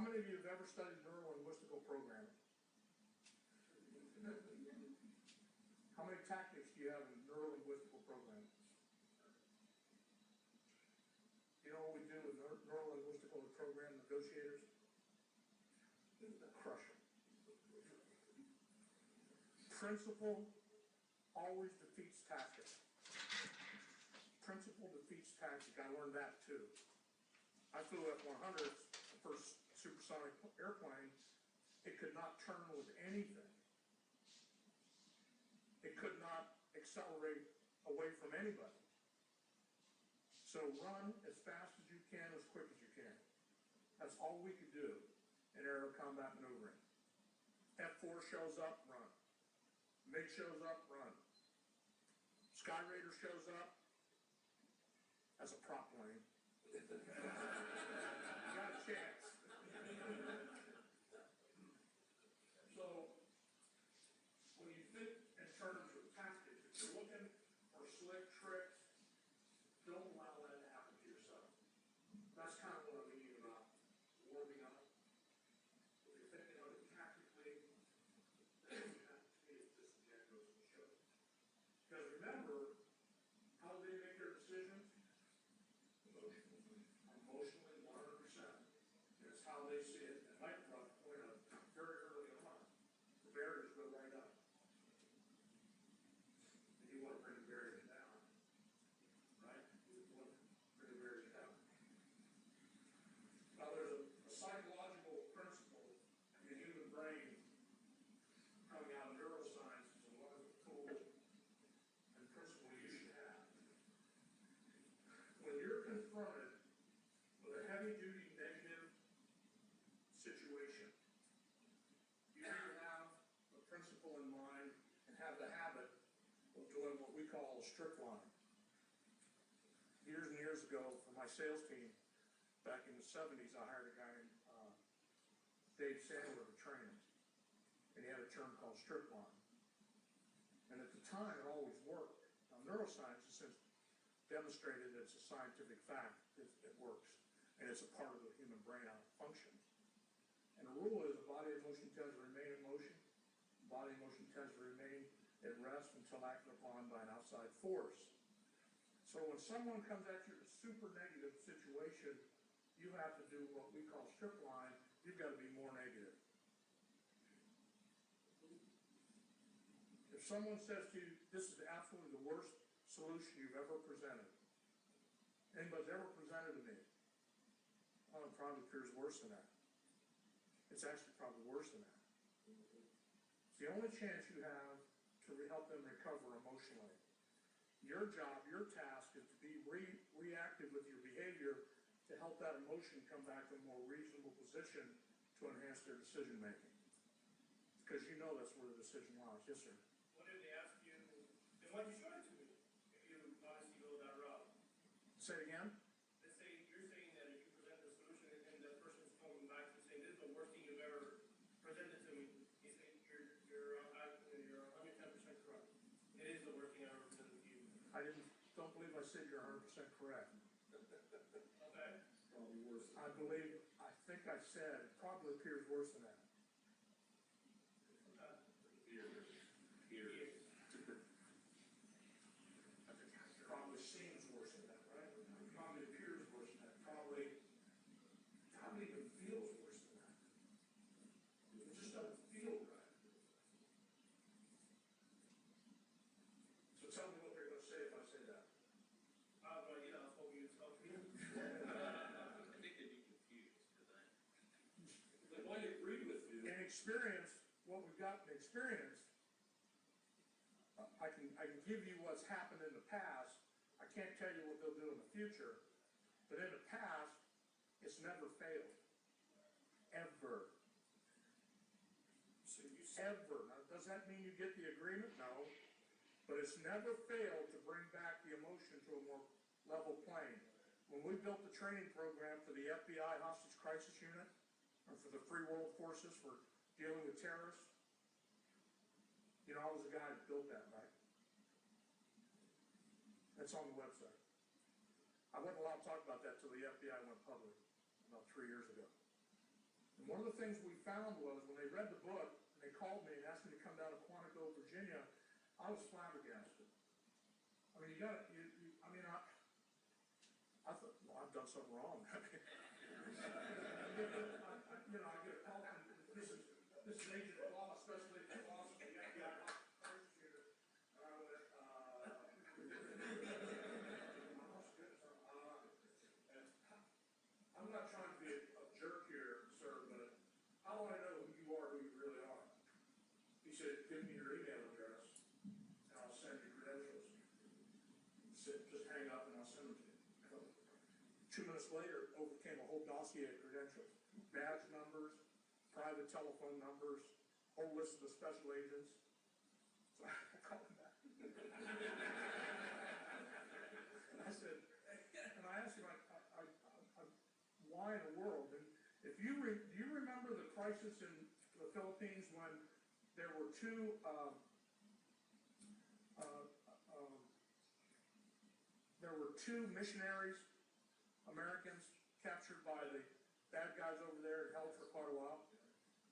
many of you have ever studied neurolinguistical programming? How many tactics do you have in neurolinguistical programming? You know what we do with neurolinguistical program negotiators? Crush them. Principle always defeats tactic. Principle defeats tactic. I learned that too. I flew F-100, the first supersonic airplane. It could not turn with anything. It could not accelerate away from anybody. So run as fast as you can, as quick as you can. That's all we could do in aerial combat maneuvering. F-4 shows up, run. MiG shows up, run. Sky Raider shows up as a prop plane. You got a chance. So, when you think in terms of tactics, if you're looking for slick tricks, don't allow that to happen to yourself. That's kind of what I mean about warming up. If you're thinking of it tactically, then you have to be as disingenuous as you should. Because remember, how do they make their decisions? Emotionally, 100%. It's how they see it. And Mike brought the point up very early on. The barriers go right up. And you want to bring the barriers down. Right? You want to bring the barriers down. Now there's a psychological principle in the human brain coming out of neuroscience. It's a wonderful tool and principle you should have. When you're confronted with a heavy-duty negative situation, you need to have a principle in mind and have the habit of doing what we call a strip line. Years and years ago, for my sales team, back in the 70s, I hired a guy named Dave Sandler to train him. And he had a term called strip line. And at the time, it always worked. Now, neuroscience has since demonstrated that it's a scientific fact. It works. And it's a part of the human brain, how it functions. And the rule is the body in motion tends to remain in motion. The body in motion tends to remain at rest until acted upon by an outside force. So when someone comes at you in a super negative situation, you have to do what we call strip line. You've got to be more negative. If someone says to you, this is absolutely the worst solution you've ever presented, anybody's ever presented to me, well, it probably appears worse than that. It's actually probably worse than that. It's the only chance you have to help them recover emotionally. Your job, your task is to be reactive with your behavior to help that emotion come back to a more reasonable position to enhance their decision making. Because you know that's where the decision lies. Yes, sir. What if they ask you, then why'd you show it to me if you honestly go that route? Say it again? Let's say you're saying that if you present the solution and that person's coming back and saying, this is the worst thing you've ever presented to me, you say you're 110% correct. It is the worst thing I ever presented to you. I don't believe I said you're 100% correct. Okay. Probably worse. I think I said it probably appears worse than that. Here. Probably seems worse than that, right? Probably appears worse than that. Probably even feels worse than that. It just doesn't feel right. So tell me what they're going to say if I say that. Well, I was hoping you'd talk to me. I think they'd be confused because they might agree with you. In experience, what we've got in experience, I can give you what's happened in the past. I can't tell you what they'll do in the future. But in the past, it's never failed. Ever. So you Ever. Now, does that mean you get the agreement? No. But it's never failed to bring back the emotion to a more level plane. When we built the training program for the FBI Hostage Crisis Unit, or for the Free World Forces for dealing with terrorists, you know, I was the guy that built that, right? That's on the website. I wasn't allowed to talk about that till the FBI went public about 3 years ago. And one of the things we found was when they read the book, and they called me and asked me to come down to Quantico, Virginia, I was flabbergasted. I mean, I thought, well, I've done something wrong. I get a call from, this is Agent Law, especially the boss of the FBI prosecutor. And I went, I'm not trying to be a jerk here, sir, but I want to know who you are, who you really are. He said, give me your email address, and I'll send you credentials. He said, just hang up and I'll send them to you. 2 minutes later, over came a whole dossier of credentials, badge numbers, private telephone numbers, whole list of the special agents. So I called him back. And I said, and I asked him, why in the world? And if do you remember the crisis in the Philippines when there were two missionaries, Americans, captured by the bad guys over there and held for quite a while?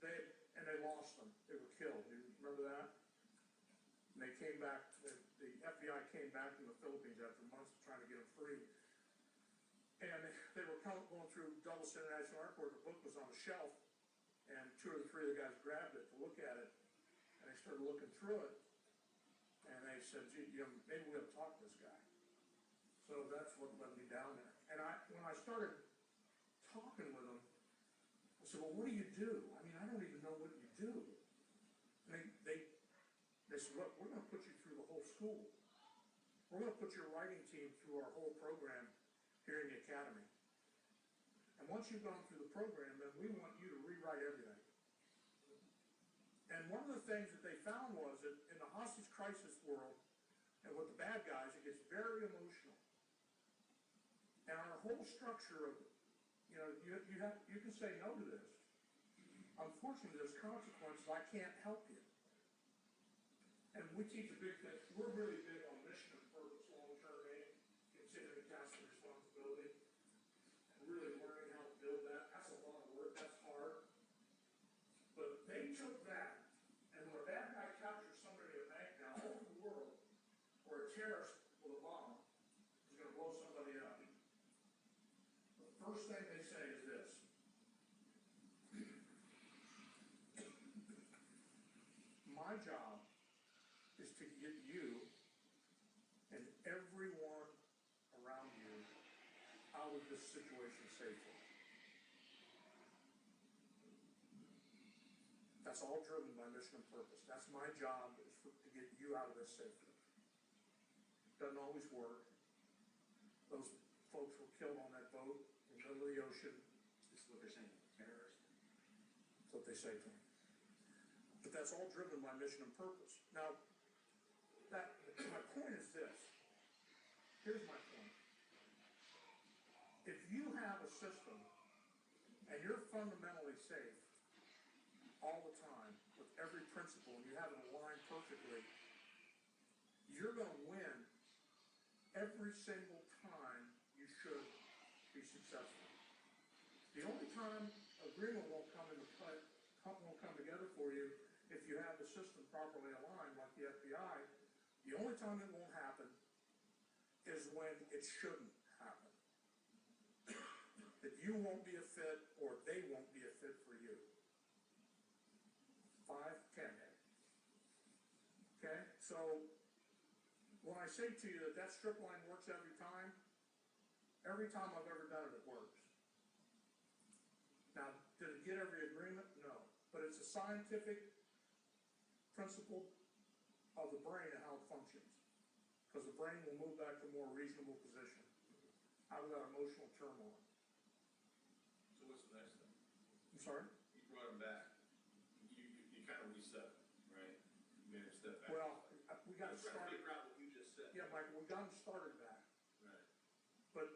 They lost them. They were killed. Do you remember that? And they came back, the FBI came back from the Philippines after months of trying to get them free. And they were going through Dulles International Airport. The book was on the shelf, and 2 or 3 of the guys grabbed it to look at it, and they started looking through it, and they said, gee, maybe we ought to talk to this guy. So that's what led me down there. And when I started talking with them, I said, well, what do you do? I mean, I don't even know what you do. And they said, look, we're going to put you through the whole school. We're going to put your writing team through our whole program here in the academy. And once you've gone through the program, then we want you to rewrite everything. And one of the things that they found was that in the hostage crisis world, and with the bad guys, it gets very emotional. And our whole structure of, you can say no to this. Unfortunately, there's consequences. I can't help you. And we teach a big thing. We're really big on mission and purpose, long-term aim, considering task and responsibility, and really learning how to build that. That's a lot of work. That's hard. But they took that, and when a bad guy captures somebody at a bank now all over the world, or a terrorist with a bomb is going to blow somebody up, the first thing they say is this: my job is to get you and everyone around you out of this situation safely. That's all driven by mission and purpose. That's my job, is to get you out of this safely. Doesn't always work. Those folks were killed on that boat in the middle of the ocean. This is what they're saying, terrorists. That's what they say to me. But that's all driven by mission and purpose. Now, my point is this. Here's my point. If you have a system and you're fundamentally safe all the time with every principle and you have it aligned perfectly, you're going to win every single time you should be successful. The only time agreement won't come into play, won't come together for you if you have the system properly aligned, like the FBI. The only time it won't happen is when it shouldn't happen. That you won't be a fit or they won't be a fit for you. 5, 10. Okay? So, when I say to you that strip line works every time I've ever done it, it works. Now, did it get every agreement? No. But it's a scientific principle of the brain and how it functions. Because the brain will move back to a more reasonable position out of that emotional turmoil. So what's the next thing? I'm sorry? You brought them back. You kind of reset them, right? You made them step back. Well, we got I'm trying to started. figure out what you just said. Yeah, Michael, we got them started back. Right. But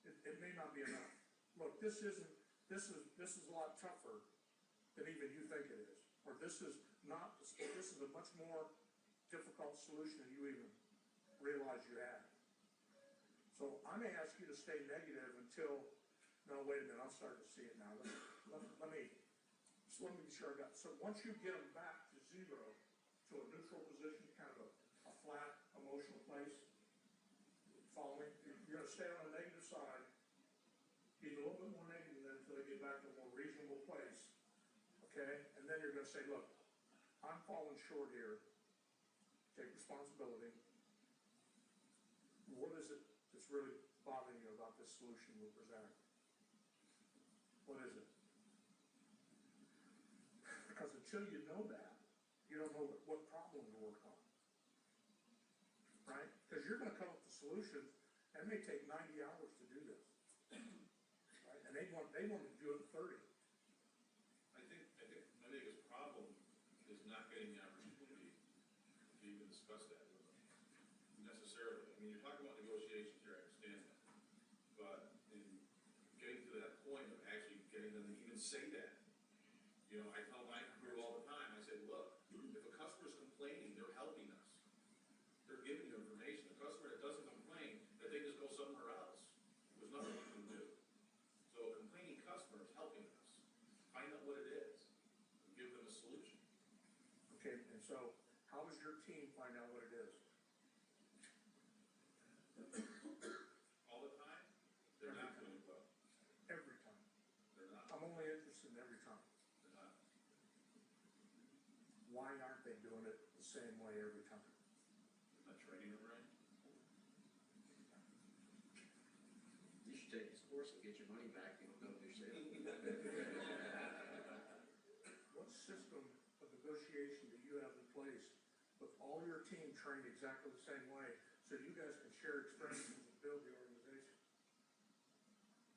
it may not be enough. Look, this is a lot tougher than even you think it is. Or this is a much more difficult solution than you even realize you had. So I may ask you to stay negative until, no, wait a minute, I'm starting to see it now. Let me So let me be sure I got, so once you get them back to zero, to a neutral position, kind of a flat emotional place, follow me? You're gonna stay on the negative side, be a little bit more negative then until they get back to a more reasonable place, okay? And then you're gonna say, look, I'm falling short here, take responsibility. What is it that's really bothering you about this solution we're presenting? What is it? Because until you know that, you don't know what problem to work on. Right? Because you're gonna come up with solutions, and it may take 90 hours to do this. Right? And they want to do it in 30. I think my biggest problem is not getting the opportunity to even discuss that with them necessarily. I mean, you're talking about negotiations here, I understand that. But in getting to that point of actually getting them to even say that, you know, I tell my crew all the time, I say, look, if a customer's complaining, they're helping us. They're giving you information. A customer that doesn't complain, that they just go somewhere else. There's nothing we can do. So a complaining customer is helping us. Find out what it is and give them a solution. Okay, and so how does your team find out what it is? All the time, they're not doing well. Every time. They're not. I'm only interested in every time. They're not. Why aren't they doing it the same way every time? Not training them right. You should take this course and get your money back, you don't know what you're saying. What system of negotiation do you have in place with all your team trained exactly the same way, so you guys can share experiences and build the organization?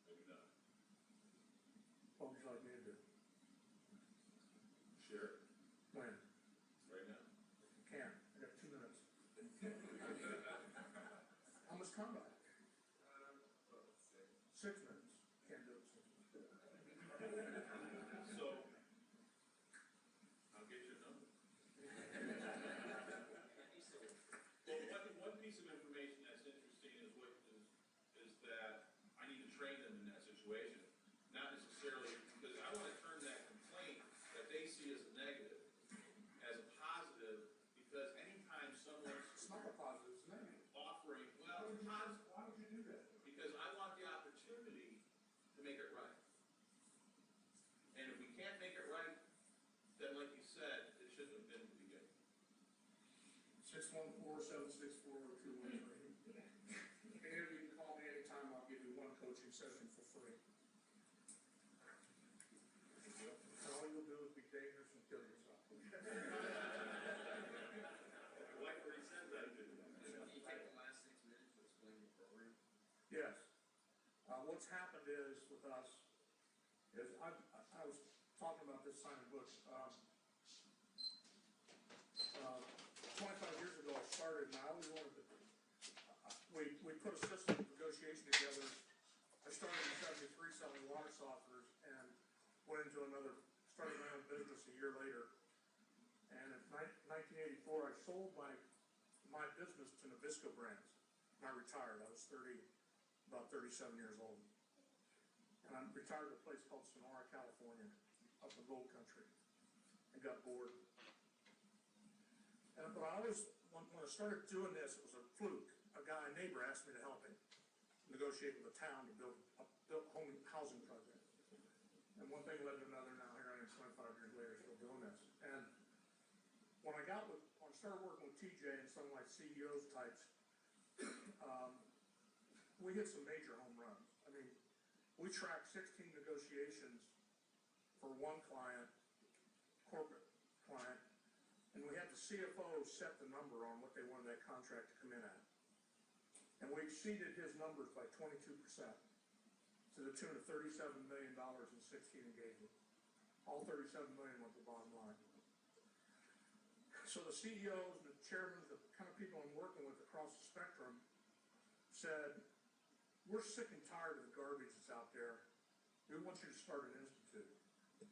Maybe not. What would you like me to do? Share When? right now. Can. I got 2 minutes. How much time do I have? 6 minutes. Can't do it in 6 minutes. So, I'll get your number. Well, one piece of information that's interesting is that I need to train them in that situation. Not necessarily, because I want to turn that complaint that they see as a negative, as a positive, because anytime someone's It's not a positive, it's negative. offering, well, it's positive, Why would you do that? because I want the opportunity to make it right. And if we can't make it right, then like you said, it shouldn't have been to begin. 614-764-0213. Any of you can call me anytime, I'll give you 1 coaching session for free. And all you'll do is be dangerous and kill yourself. I like where he said that. Can you take the last 6 minutes to explain the program? Yes. What's happened is with us, is I was talking about this Simon Bush. 25 years ago I started, and I always wanted to, we put a system of negotiation together. I started in '73 selling water softeners and went into started my own business a year later. And in 1984, I sold my business to Nabisco Brands. And I retired. I was about 37 years old. And I retired at a place called Sonora, California, up in Gold Country. I got bored. But I always, when I started doing this, it was a fluke. A neighbor asked me to help him negotiate with the town to build a home housing project. And one thing led to another. Now here I am 25 years later still doing this. And when I started working with TJ and some of my CEOs types, we hit some major home runs. I mean, we tracked 16 negotiations for one client, corporate client, and we had the CFO set the number on what they wanted that contract to come in at. And we exceeded his numbers by 22%, to the tune of $37 million in 16 engagements. All $37 million went to the bottom line. So the CEOs, the chairmen, the kind of people I'm working with across the spectrum said, we're sick and tired of the garbage that's out there. We want you to start an institute.